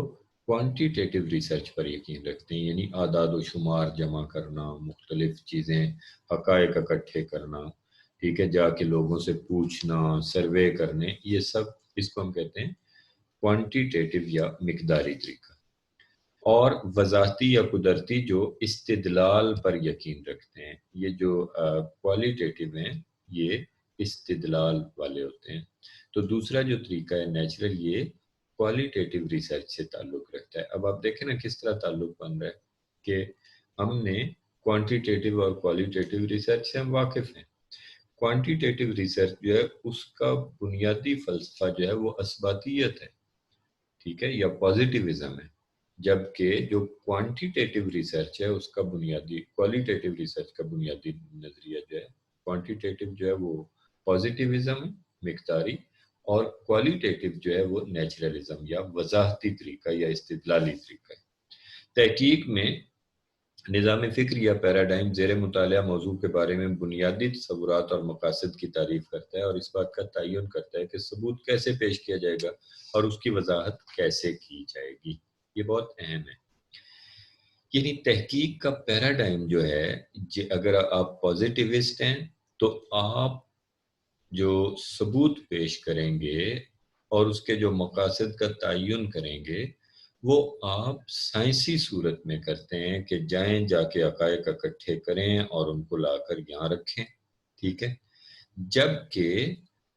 کوانٹیٹیو ریسرچ پر یقین رکھتے ہیں، یعنی اعداد و شمار جمع کرنا، مختلف چیزیں، حقائق اکٹھے کرنا، ٹھیک ہے، جا کے لوگوں سے پوچھنا، سروے کرنے، یہ سب اس کو ہم کہتے ہیں کوانٹیٹیو یا مقداری طریقہ. اور وضاحتی یا قدرتی جو استدلال پر یقین رکھتے ہیں. یہ جو کوالیٹیٹیو ہیں یہ استدلال والے ہوتے ہیں. تو دوسرا جو طریقہ ہے نیچرل، یہ کوالیٹیٹیو ریسرچ سے تعلق رکھتا ہے. اب آپ دیکھیں نا کس طرح تعلق بن رہا ہے کہ ہم نے کوانٹیٹیو اور کوالیٹیٹیو ریسرچ سے ہم واقف ہیں. کوانٹیٹیو ریسرچ جو ہے اس کا بنیادی فلسفہ جو ہے وہ اثباتیت ہے، ٹھیک ہے، یا پازیٹیوزم ہے. جبکہ جو کوانٹیٹیو ریسرچ ہے اس کا بنیادی، کوالیٹیٹیو ریسرچ کا بنیادی نظریہ جو ہے، کوانٹیٹیو جو ہے وہ پازیٹیوزم ہے، مقداری، اور کوالیٹیٹیو جو ہے وہ نیچرلزم یا وضاحتی طریقہ یا استدلالی طریقہ ہے. تحقیق میں نظام فکر یا پیراڈائم زیر مطالعہ موضوع کے بارے میں بنیادی تصورات اور مقاصد کی تعریف کرتا ہے اور اس بات کا تعین کرتا ہے کہ ثبوت کیسے پیش کیا جائے گا اور اس کی وضاحت کیسے کی جائے گی. یہ بہت اہم ہے. یعنی تحقیق کا پیراڈائم جو ہے، اگر آپ پازیٹیوسٹ ہیں تو آپ جو ثبوت پیش کریں گے اور اس کے جو مقاصد کا تعین کریں گے وہ آپ سائنسی صورت میں کرتے ہیں کہ جائیں جا کے حقائق اکٹھے کریں اور ان کو لا کر یہاں رکھیں، ٹھیک ہے. جبکہ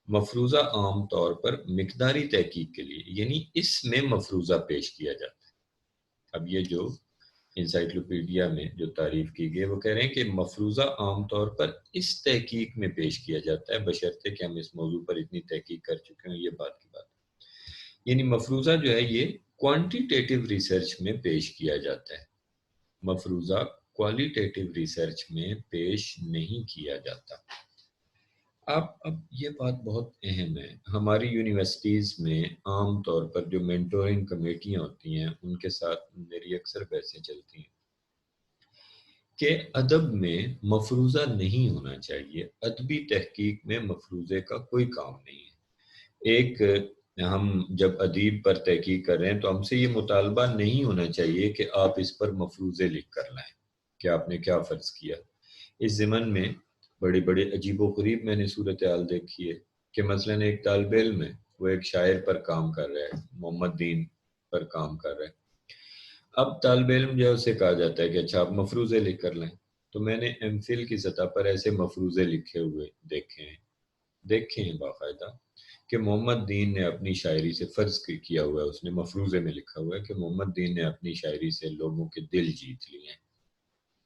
مفروضہ عام طور پر مقداری تحقیق کے لیے، یعنی اس میں مفروضہ پیش کیا جاتا ہے. اب یہ جو انسائکلوپیڈیا میں جو تعریف کی گئی وہ کہہ رہے ہیں کہ مفروضہ عام طور پر اس تحقیق میں پیش کیا جاتا ہے، بشرطے کہ ہم اس موضوع پر اتنی تحقیق کر چکے ہیں. یہ بات کی بات ہے. یعنی مفروضہ جو ہے یہ کوانٹیٹیو ریسرچ میں پیش کیا جاتا ہے، مفروضہ کوالیٹیٹیو ریسرچ میں پیش نہیں کیا جاتا. اب یہ بات بہت اہم ہے. ہماری یونیورسٹیز میں عام طور پر جو مینٹورنگ کمیٹیاں ہوتی ہیں ان کے ساتھ میری اکثر بحثیں چلتی ہیں کہ ادب میں مفروضہ نہیں ہونا چاہیے. ادبی تحقیق میں مفروضے کا کوئی کام نہیں ہے. ایک ہم جب ادیب پر تحقیق کر رہے ہیں تو ہم سے یہ مطالبہ نہیں ہونا چاہیے کہ آپ اس پر مفروضے لکھ کر لائیں کہ آپ نے کیا فرض کیا. اس ضمن میں بڑے بڑے عجیب و غریب میں نے صورتحال دیکھی ہے کہ مثلا ایک طالب علم ہے، وہ ایک شاعر پر کام کر رہا ہے، محمد دین پر کام کر رہا ہے. اب طالب علم جو ہے اسے کہا جاتا ہے کہ اچھا آپ مفروضے لکھ کر لیں. تو میں نے ایم فل کی سطح پر ایسے مفروضے لکھے ہوئے دیکھے ہیں باقاعدہ کہ محمد دین نے اپنی شاعری سے فرض کیا ہوا ہے، اس نے مفروضے میں لکھا ہوا ہے کہ محمد دین نے اپنی شاعری سے لوگوں کے دل جیت لیے ہیں.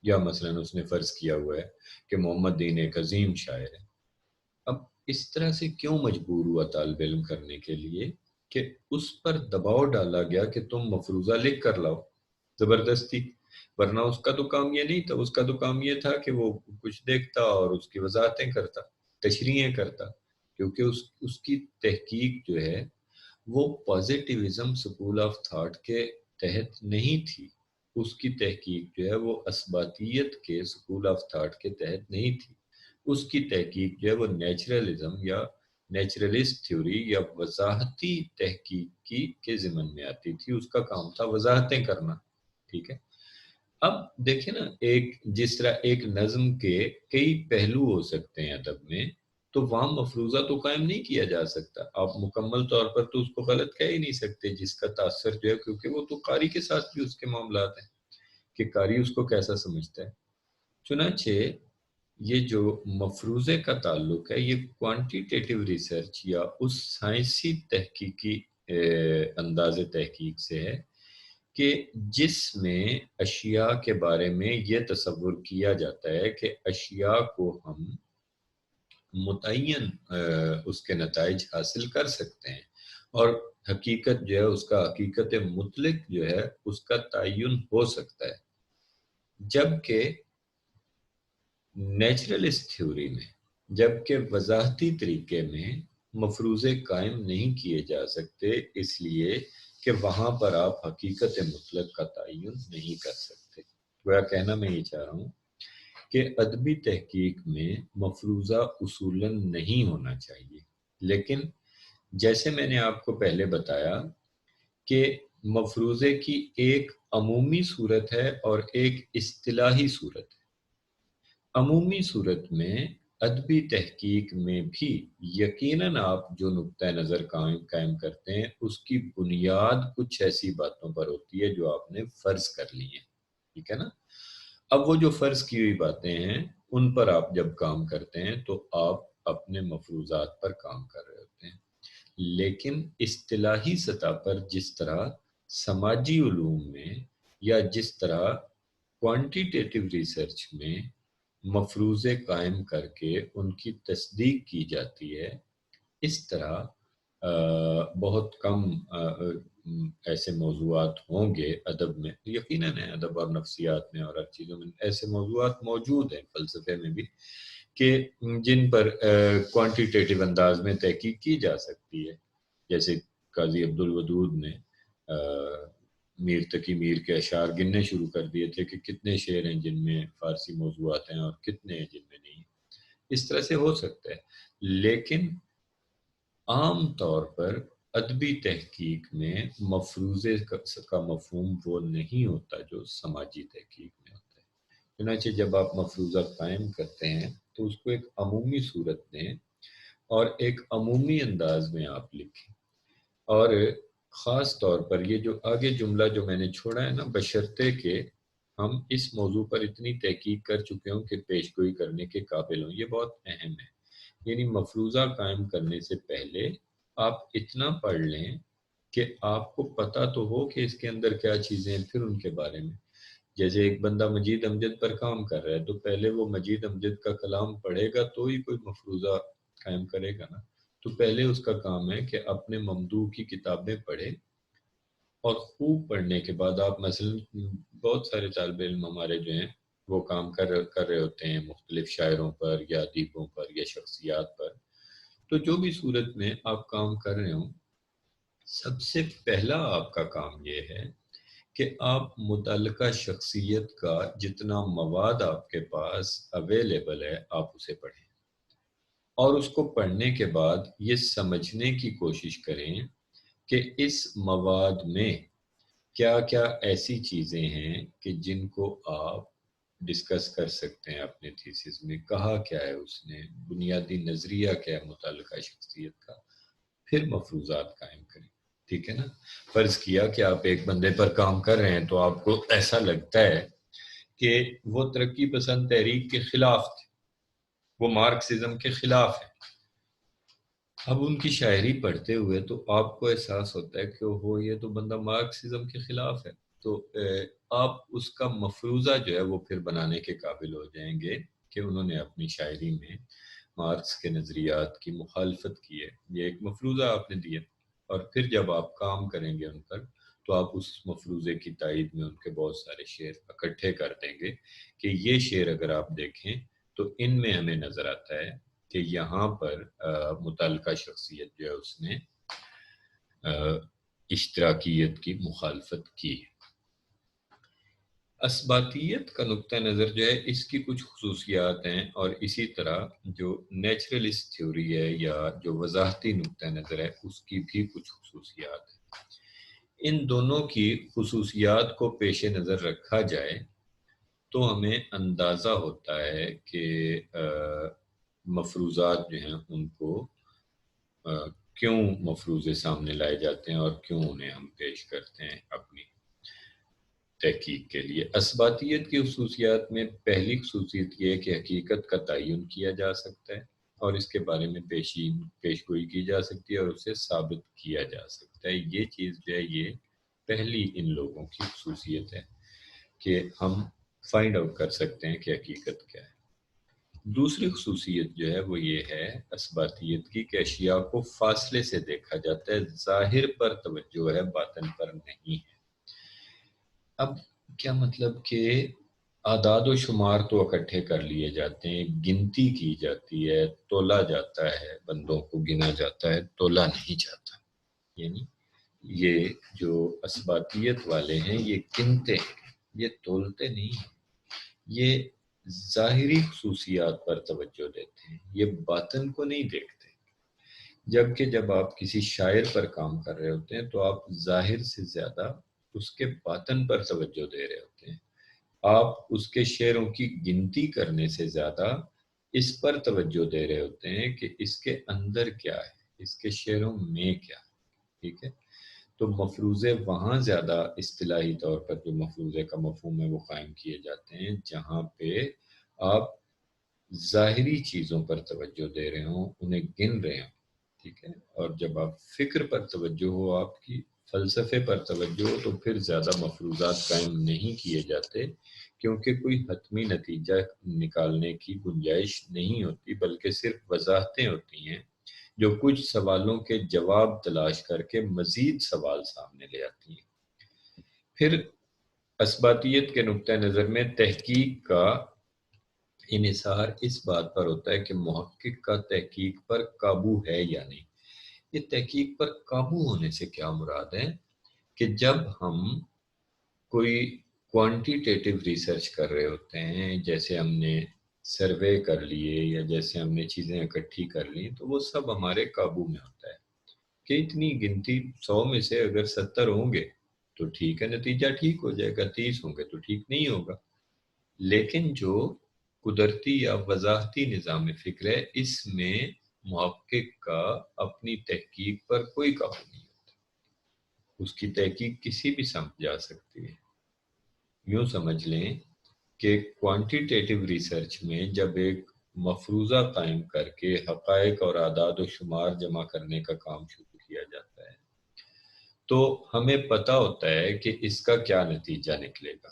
یا مثلا اس نے فرض کیا ہوا ہے کہ محمد دین ایک عظیم شاعر ہے. اب اس طرح سے کیوں مجبور ہوا طالب علم کرنے کے لیے کہ اس پر دباؤ ڈالا گیا کہ تم مفروضہ لکھ کر لاؤ زبردستی. ورنہ اس کا تو کام یہ نہیں تھا. اس کا تو کام یہ تھا کہ وہ کچھ دیکھتا اور اس کی وضاحتیں کرتا، تشریحیں کرتا. کیونکہ اس کی تحقیق جو ہے وہ پازیٹیوزم سکول آف تھاٹ کے تحت نہیں تھی. اس کی تحقیق جو ہے وہ اثباتیت کے سکول آف تھاٹ کے تحت نہیں تھی. اس کی تحقیق جو ہے وہ نیچرلزم یا نیچرلسٹ تھیوری یا وضاحتی تحقیق کے ضمن میں آتی تھی. اس کا کام تھا وضاحتیں کرنا. ٹھیک ہے. اب دیکھیں نا، جس طرح ایک نظم کے کئی پہلو ہو سکتے ہیں ادب میں، تو وہاں مفروضہ تو قائم نہیں کیا جا سکتا. آپ مکمل طور پر تو اس کو غلط کہہ ہی نہیں سکتے جس کا تاثر جو ہے، کیونکہ وہ تو قاری کے ساتھ بھی اس کے معاملات ہیں کہ قاری اس کو کیسا سمجھتا ہے. چنانچہ یہ جو مفروضے کا تعلق ہے یہ کوانٹیٹیو ریسرچ یا اس سائنسی تحقیقی انداز تحقیق سے ہے کہ جس میں اشیاء کے بارے میں یہ تصور کیا جاتا ہے کہ اشیاء کو ہم متعین اس کے نتائج حاصل کر سکتے ہیں اور حقیقت جو ہے اس کا حقیقت مطلق جو ہے اس کا تعین ہو سکتا ہے. جبکہ نیچرلسٹ تھیوری میں، جبکہ وضاحتی طریقے میں مفروضے قائم نہیں کیے جا سکتے، اس لیے کہ وہاں پر آپ حقیقت مطلق کا تعین نہیں کر سکتے. گویا کہنا میں یہ چاہ رہا ہوں کہ ادبی تحقیق میں مفروضہ اصولاً نہیں ہونا چاہیے. لیکن جیسے میں نے آپ کو پہلے بتایا کہ مفروضے کی ایک عمومی صورت ہے اور ایک اصطلاحی صورت ہے. عمومی صورت میں ادبی تحقیق میں بھی یقیناً آپ جو نقطہ نظر قائم کرتے ہیں اس کی بنیاد کچھ ایسی باتوں پر ہوتی ہے جو آپ نے فرض کر لی ہیں. ٹھیک ہے نا. اب وہ جو فرض کی ہوئی باتیں ہیں ان پر آپ جب کام کرتے ہیں تو آپ اپنے مفروضات پر کام کر رہے ہوتے ہیں. لیکن اصطلاحی سطح پر جس طرح سماجی علوم میں یا جس طرح کوانٹیٹیو ریسرچ میں مفروضے قائم کر کے ان کی تصدیق کی جاتی ہے، اس طرح بہت کم ایسے موضوعات ہوں گے ادب میں. یقیناً ہے ادب اور نفسیات میں اور ہر چیزوں میں ایسے موضوعات موجود ہیں، فلسفے میں بھی، کہ جن پر کوانٹیٹیو انداز میں تحقیق کی جا سکتی ہے. جیسے قاضی عبدالودود نے میر تقی میر کے اشعار گننے شروع کر دیے تھے کہ کتنے شعر ہیں جن میں فارسی موضوعات ہیں اور کتنے ہیں جن میں نہیں. اس طرح سے ہو سکتا ہے. لیکن عام طور پر ادبی تحقیق میں مفروضے کا مفہوم وہ نہیں ہوتا جو سماجی تحقیق میں ہوتا ہے. چنانچہ جب آپ مفروضہ قائم کرتے ہیں تو اس کو ایک عمومی صورت دیں اور ایک عمومی انداز میں آپ لکھیں. اور خاص طور پر یہ جو آگے جملہ جو میں نے چھوڑا ہے نا، بشرطے کہ ہم اس موضوع پر اتنی تحقیق کر چکے ہوں کہ پیشگوئی کرنے کے قابل ہوں، یہ بہت اہم ہے. یعنی مفروضہ قائم کرنے سے پہلے آپ اتنا پڑھ لیں کہ آپ کو پتہ تو ہو کہ اس کے اندر کیا چیزیں ہیں، پھر ان کے بارے میں. جیسے ایک بندہ مجید امجد پر کام کر رہا ہے تو پہلے وہ مجید امجد کا کلام پڑھے گا تو ہی کوئی مفروضہ قائم کرے گا نا. تو پہلے اس کا کام ہے کہ اپنے ممدوح کی کتابیں پڑھے اور خوب پڑھنے کے بعد آپ مثلا بہت سارے طالب علم ہمارے جو ہیں وہ کام کر رہے ہوتے ہیں مختلف شاعروں پر یا ادیبوں پر یا شخصیات پر. تو جو بھی صورت میں آپ کام کر رہے ہوں، سب سے پہلا آپ کا کام یہ ہے کہ آپ متعلقہ شخصیت کا جتنا مواد آپ کے پاس اویلیبل ہے آپ اسے پڑھیں، اور اس کو پڑھنے کے بعد یہ سمجھنے کی کوشش کریں کہ اس مواد میں کیا کیا ایسی چیزیں ہیں کہ جن کو آپ ڈسکس کر سکتے ہیں اپنے تھیسس میں. کہا کیا ہے اس نے، بنیادی نظریہ کیا ہے متعلقہ شخصیت کا، پھر مفروضات قائم کریں. ٹھیک ہے نا؟ فرض کیا کہ آپ ایک بندے پر کام کر رہے ہیں تو آپ کو ایسا لگتا ہے کہ وہ ترقی پسند تحریک کے خلاف تھے، وہ مارکسزم کے خلاف ہے. اب ان کی شاعری پڑھتے ہوئے تو آپ کو احساس ہوتا ہے کہ وہ یہ تو بندہ مارکسزم کے خلاف ہے، تو آپ اس کا مفروضہ جو ہے وہ پھر بنانے کے قابل ہو جائیں گے کہ انہوں نے اپنی شاعری میں مارکس کے نظریات کی مخالفت کی ہے. یہ ایک مفروضہ آپ نے دیا، اور پھر جب آپ کام کریں گے ان پر تو آپ اس مفروضے کی تائید میں ان کے بہت سارے شعر اکٹھے کر دیں گے کہ یہ شعر اگر آپ دیکھیں تو ان میں ہمیں نظر آتا ہے کہ یہاں پر متعلقہ شخصیت جو ہے اس نے اشتراکیت کی مخالفت کی. اثباتیت کا نقطہ نظر جو ہے اس کی کچھ خصوصیات ہیں، اور اسی طرح جو نیچرلسٹ تھیوری ہے یا جو وضاحتی نقطہ نظر ہے اس کی بھی کچھ خصوصیات ہیں. ان دونوں کی خصوصیات کو پیش نظر رکھا جائے تو ہمیں اندازہ ہوتا ہے کہ مفروضات جو ہیں ان کو کیوں مفروضے سامنے لائے جاتے ہیں اور کیوں انہیں ہم پیش کرتے ہیں اپنی تحقیق کے لیے. اثباتیت کی خصوصیات میں پہلی خصوصیت یہ ہے کہ حقیقت کا تعین کیا جا سکتا ہے اور اس کے بارے میں پیش گوئی کی جا سکتی ہے اور اسے ثابت کیا جا سکتا ہے. یہ چیز جو ہے یہ پہلی ان لوگوں کی خصوصیت ہے کہ ہم فائنڈ آؤٹ کر سکتے ہیں کہ حقیقت کیا ہے. دوسری خصوصیت جو ہے وہ یہ ہے اثباتیت کی کہ اشیاء کو فاصلے سے دیکھا جاتا ہے، ظاہر پر توجہ ہے، باطن پر نہیں ہے. اب کیا مطلب کہ اعداد و شمار تو اکٹھے کر لیے جاتے ہیں، گنتی کی جاتی ہے، تولا جاتا ہے، بندوں کو گنا جاتا ہے، تولا نہیں جاتا. یعنی یہ جو اثباتیت والے ہیں یہ گنتے ہیں، یہ تولتے نہیں ہیں، یہ ظاہری خصوصیات پر توجہ دیتے ہیں، یہ باطن کو نہیں دیکھتے. جبکہ جب آپ کسی شاعر پر کام کر رہے ہوتے ہیں تو آپ ظاہر سے زیادہ اس کے باطن پر توجہ دے رہے ہوتے ہیں. آپ اس کے شعروں کی گنتی کرنے سے زیادہ اس پر توجہ دے رہے ہوتے ہیں کہ اس کے اندر کیا ہے، اس کے شعروں میں کیا ہے. ٹھیک ہے؟ تو مفروضے وہاں زیادہ اصطلاحی طور پر جو مفروضے کا مفہوم ہے وہ قائم کیے جاتے ہیں جہاں پہ آپ ظاہری چیزوں پر توجہ دے رہے ہوں، انہیں گن رہے ہوں. ٹھیک ہے؟ اور جب آپ فکر پر توجہ ہو، آپ کی فلسفے پر توجہ ہو، تو پھر زیادہ مفروضات قائم نہیں کیے جاتے کیونکہ کوئی حتمی نتیجہ نکالنے کی گنجائش نہیں ہوتی، بلکہ صرف وضاحتیں ہوتی ہیں جو کچھ سوالوں کے جواب تلاش کر کے مزید سوال سامنے لے آتی ہیں. پھر اثباتیت کے نقطہ نظر میں تحقیق کا انحصار اس بات پر ہوتا ہے کہ محقق کا تحقیق پر قابو ہے یا نہیں. یہ تحقیق پر قابو ہونے سے کیا مراد ہے کہ جب ہم کوئی کوانٹیٹیو ریسرچ کر رہے ہوتے ہیں، جیسے ہم نے سروے کر لیے یا جیسے ہم نے چیزیں اکٹھی کر لی، تو وہ سب ہمارے قابو میں ہوتا ہے کہ اتنی گنتی 100 میں سے اگر 70 ہوں گے تو ٹھیک ہے، نتیجہ ٹھیک ہو جائے گا، 30 ہوں گے تو ٹھیک نہیں ہوگا. لیکن جو قدرتی یا وضاحتی نظام فکر ہے اس میں محقق کا اپنی تحقیق پر کوئی قابو نہیں ہوتا، اس کی تحقیق کسی بھی سمت جا سکتی ہے. یوں سمجھ لیں کہ کوانٹیٹیو ریسرچ میں جب ایک مفروضہ قائم کر کے حقائق اور اعداد و شمار جمع کرنے کا کام شروع کیا جاتا ہے تو ہمیں پتہ ہوتا ہے کہ اس کا کیا نتیجہ نکلے گا.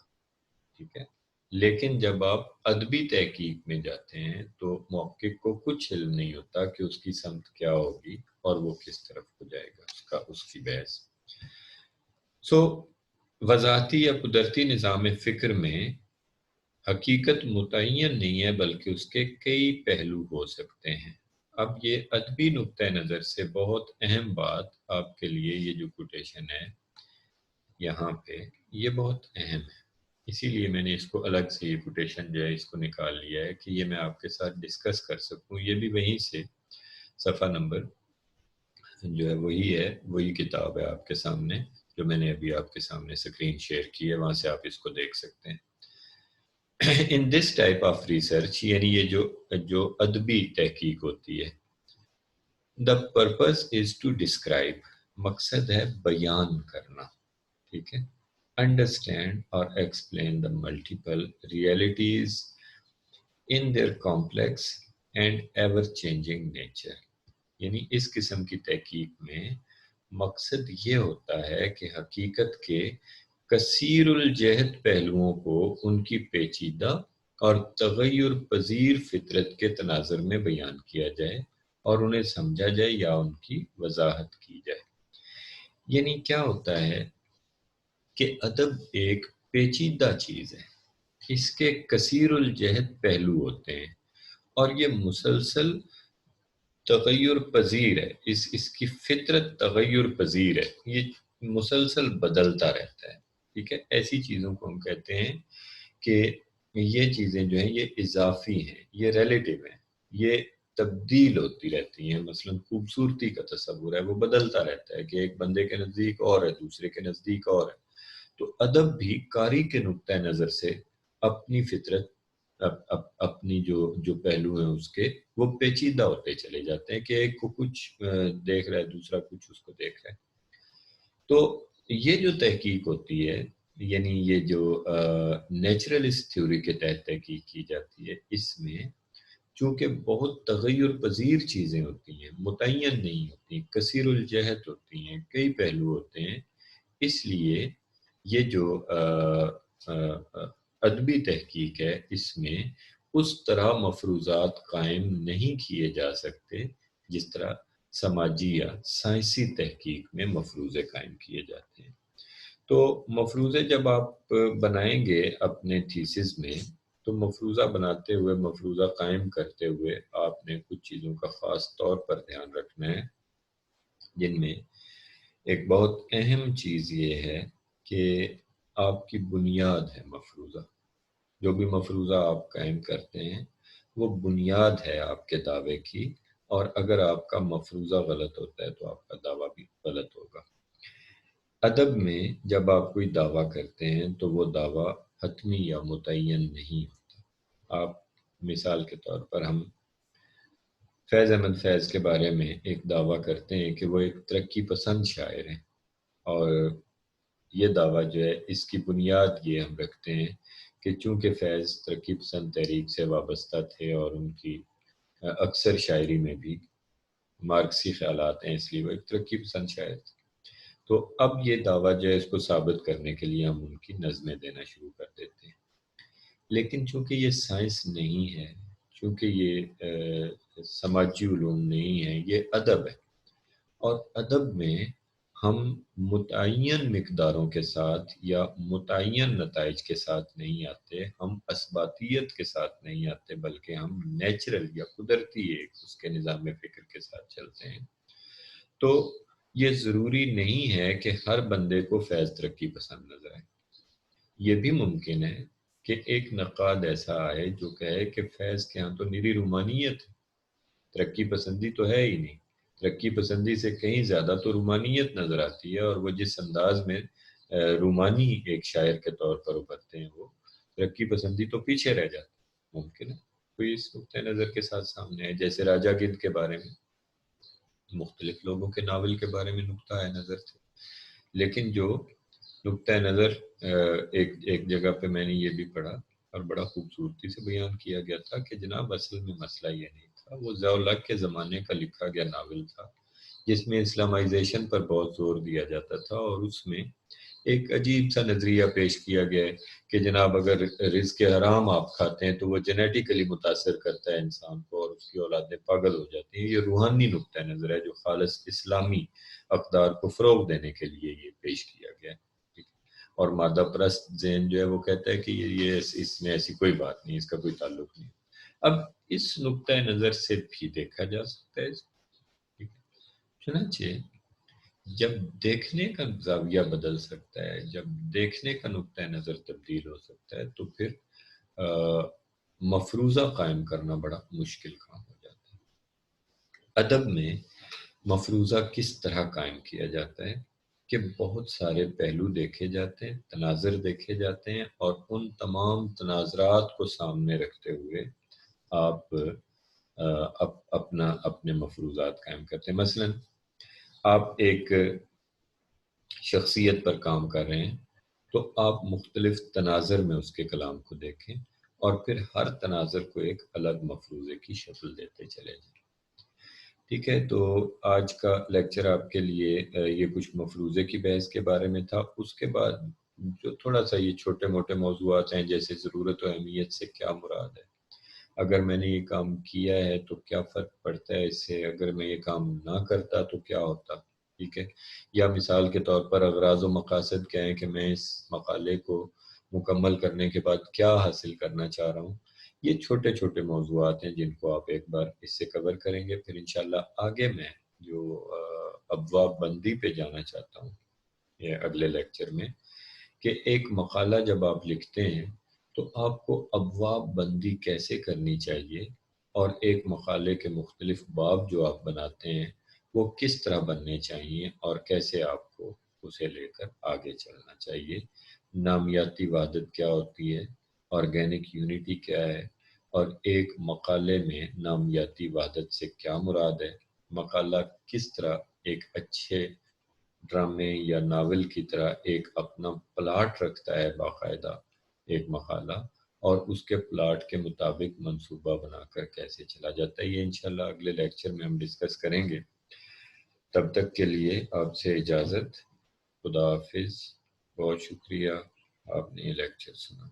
ٹھیک ہے؟ لیکن جب آپ ادبی تحقیق میں جاتے ہیں تو محقق کو کچھ علم نہیں ہوتا کہ اس کی سمت کیا ہوگی اور وہ کس طرف ہو جائے گا اس کی بحث. وضاحتی یا قدرتی نظام فکر میں حقیقت متعین نہیں ہے بلکہ اس کے کئی پہلو ہو سکتے ہیں۔ اب یہ ادبی نقطہ نظر سے بہت اہم بات آپ کے لیے، یہ جو کوٹیشن ہے یہاں پہ، یہ بہت اہم ہے، اسی لیے میں نے اس کو الگ سے، یہ کوٹیشن جو ہے اس کو نکال لیا ہے کہ یہ میں آپ کے ساتھ ڈسکس کر سکوں۔ یہ بھی وہیں سے صفحہ نمبر جو ہے وہی کتاب ہے آپ کے سامنے، جو میں نے ابھی آپ کے سامنے اسکرین شیئر کی ہے، وہاں سے آپ اس کو دیکھ سکتے ہیں۔ In this type of research, یعنی یہ جو ادبی تحقیق ہوتی ہے، the purpose is to describe, مقصد ہے بیان کرنا، ٹھیک ہے، انڈرسٹینڈ اور explain the multiple realities in their complex and ever changing nature. یعنی اس قسم کی تحقیق میں مقصد یہ ہوتا ہے کہ حقیقت کے کثیر الجہت پہلوؤں کو ان کی پیچیدہ اور تغیر پذیر فطرت کے تناظر میں بیان کیا جائے اور انہیں سمجھا جائے یا ان کی وضاحت کی جائے۔ یعنی کیا ہوتا ہے کہ ادب ایک پیچیدہ چیز ہے، اس کے کثیر الجہت پہلو ہوتے ہیں اور یہ مسلسل تغیر پذیر ہے، اس کی فطرت تغیر پذیر ہے، یہ مسلسل بدلتا رہتا ہے، ٹھیک ہے۔ ایسی چیزوں کو ہم کہتے ہیں کہ یہ چیزیں جو ہیں یہ اضافی ہیں، یہ ریلیٹیو ہیں، یہ تبدیل ہوتی رہتی ہیں۔ مثلا خوبصورتی کا تصور ہے، وہ بدلتا رہتا ہے کہ ایک بندے کے نزدیک اور ہے، دوسرے کے نزدیک اور ہے۔ تو ادب بھی قاری کے نقطہ نظر سے اپنی فطرت، اپنی جو پہلو ہیں اس کے، وہ پیچیدہ ہوتے چلے جاتے ہیں کہ ایک کو کچھ دیکھ رہا ہے، دوسرا کچھ اس کو دیکھ رہا ہے۔ تو یہ جو تحقیق ہوتی ہے، یعنی یہ جو نیچرلسٹ تھیوری کے تحت تحقیق کی جاتی ہے، اس میں چونکہ بہت تغیر پذیر چیزیں ہوتی ہیں، متعین نہیں ہوتی، کثیر الجہت ہوتی ہیں، کئی پہلو ہوتے ہیں، اس لیے یہ جو ادبی تحقیق ہے، اس میں اس طرح مفروضات قائم نہیں کیے جا سکتے جس طرح سماجی یا سائنسی تحقیق میں مفروضے قائم کیے جاتے ہیں۔ تو مفروضے جب آپ بنائیں گے اپنے تھیسس میں، تو مفروضہ بناتے ہوئے، مفروضہ قائم کرتے ہوئے آپ نے کچھ چیزوں کا خاص طور پر دھیان رکھنا ہے، جن میں ایک بہت اہم چیز یہ ہے کہ آپ کی بنیاد ہے مفروضہ۔ جو بھی مفروضہ آپ قائم کرتے ہیں وہ بنیاد ہے آپ کے دعوے کی، اور اگر آپ کا مفروضہ غلط ہوتا ہے تو آپ کا دعویٰ بھی غلط ہوگا۔ ادب میں جب آپ کوئی دعویٰ کرتے ہیں تو وہ دعویٰ حتمی یا متعین نہیں ہوتا۔ آپ مثال کے طور پر ہم فیض احمد فیض کے بارے میں ایک دعویٰ کرتے ہیں کہ وہ ایک ترقی پسند شاعر ہیں، اور یہ دعویٰ جو ہے اس کی بنیاد یہ ہم رکھتے ہیں کہ چونکہ فیض ترقی پسند تحریک سے وابستہ تھے اور ان کی اکثر شاعری میں بھی مارکسی خیالات ہیں، اس لیے وہ ایک ترقی پسند شاعر تھے۔ تو اب یہ دعویٰ جو ہے اس کو ثابت کرنے کے لیے ہم ان کی نظمیں دینا شروع کر دیتے ہیں۔ لیکن چونکہ یہ سائنس نہیں ہے، چونکہ یہ سماجی علوم نہیں ہے، یہ ادب ہے، اور ادب میں ہم متعین مقداروں کے ساتھ یا متعین نتائج کے ساتھ نہیں آتے، ہم اثباتیت کے ساتھ نہیں آتے، بلکہ ہم نیچرل یا قدرتی ایک اس کے نظام فکر کے ساتھ چلتے ہیں۔ تو یہ ضروری نہیں ہے کہ ہر بندے کو فیض ترقی پسند نظر آئے۔ یہ بھی ممکن ہے کہ ایک نقاد ایسا آئے جو کہے کہ فیض کے ہاں تو نیری رومانیت ہے، ترقی پسندی تو ہے ہی نہیں، ترقی پسندی سے کہیں زیادہ تو رومانیت نظر آتی ہے، اور وہ جس انداز میں رومانی ایک شاعر کے طور پر ابھرتے ہیں، وہ ترقی پسندی تو پیچھے رہ جاتی ہے۔ ممکن ہے کوئی اس نقطۂ نظر کے ساتھ سامنے ہے، جیسے راجا گدھ کے بارے میں مختلف لوگوں کے ناول کے بارے میں نقطہ نظر تھے، لیکن جو نقطہ نظر ایک جگہ پہ میں نے یہ بھی پڑھا اور بڑا خوبصورتی سے بیان کیا گیا تھا کہ جناب اصل میں مسئلہ یہ نہیں تھا، وہ ضیاء الحق کے زمانے کا لکھا گیا ناول تھا جس میں اسلامائزیشن پر بہت زور دیا جاتا تھا، اور اس میں ایک عجیب سا نظریہ پیش کیا گیا ہے کہ جناب اگر رزق حرام آپ کھاتے ہیں تو وہ جینیٹیکلی متاثر کرتا ہے انسان کو اور اس کی اولادیں پاگل ہو جاتی ہیں۔ یہ روحانی نقطہ نظر ہے جو خالص اسلامی اقدار کو فروغ دینے کے لیے یہ پیش کیا گیا ہے۔ اور مادہ پرست ذہن جو ہے وہ کہتا ہے کہ یہ اس میں ایسی کوئی بات نہیں، اس کا کوئی تعلق نہیں۔ اب اس نقطۂ نظر سے بھی دیکھا جا سکتا ہے، ٹھیک ہے؟ چنانچہ جب دیکھنے کا زاویہ بدل سکتا ہے، جب دیکھنے کا نقطۂ نظر تبدیل ہو سکتا ہے، تو پھر مفروضہ قائم کرنا بڑا مشکل کام ہو جاتا ہے۔ ادب میں مفروضہ کس طرح قائم کیا جاتا ہے کہ بہت سارے پہلو دیکھے جاتے ہیں، تناظر دیکھے جاتے ہیں، اور ان تمام تناظرات کو سامنے رکھتے ہوئے آپ اپنے مفروضات قائم کرتے ہیں۔ مثلا آپ ایک شخصیت پر کام کر رہے ہیں، تو آپ مختلف تناظر میں اس کے کلام کو دیکھیں اور پھر ہر تناظر کو ایک الگ مفروضے کی شکل دیتے چلے جائیں۔ ٹھیک ہے، تو آج کا لیکچر آپ کے لیے یہ کچھ مفروضے کی بحث کے بارے میں تھا۔ اس کے بعد جو تھوڑا سا یہ چھوٹے موٹے موضوعات ہیں، جیسے ضرورت و اہمیت سے کیا مراد ہے، اگر میں نے یہ کام کیا ہے تو کیا فرق پڑتا ہے اس سے، اگر میں یہ کام نہ کرتا تو کیا ہوتا، ٹھیک ہے، یا مثال کے طور پر اغراض و مقاصد کیا ہیں کہ میں اس مقالے کو مکمل کرنے کے بعد کیا حاصل کرنا چاہ رہا ہوں۔ یہ چھوٹے چھوٹے موضوعات ہیں جن کو آپ ایک بار اس سے کور کریں گے، پھر انشاءاللہ آگے میں جو ابواب بندی پہ جانا چاہتا ہوں یہ اگلے لیکچر میں، کہ ایک مقالہ جب آپ لکھتے ہیں تو آپ کو ابواب بندی کیسے کرنی چاہیے، اور ایک مقالے کے مختلف باب جو آپ بناتے ہیں وہ کس طرح بننے چاہیے، اور کیسے آپ کو اسے لے کر آگے چلنا چاہیے۔ نامیاتی وحدت کیا ہوتی ہے، آرگینک یونٹی کیا ہے، اور ایک مقالے میں نامیاتی وحدت سے کیا مراد ہے، مقالہ کس طرح ایک اچھے ڈرامے یا ناول کی طرح ایک اپنا پلاٹ رکھتا ہے باقاعدہ ایک مقالہ، اور اس کے پلاٹ کے مطابق منصوبہ بنا کر کیسے چلا جاتا ہے۔ یہ انشاءاللہ اگلے لیکچر میں ہم ڈسکس کریں گے۔ تب تک کے لیے آپ سے اجازت، خدا حافظ، بہت شکریہ آپ نے یہ لیکچر سنا۔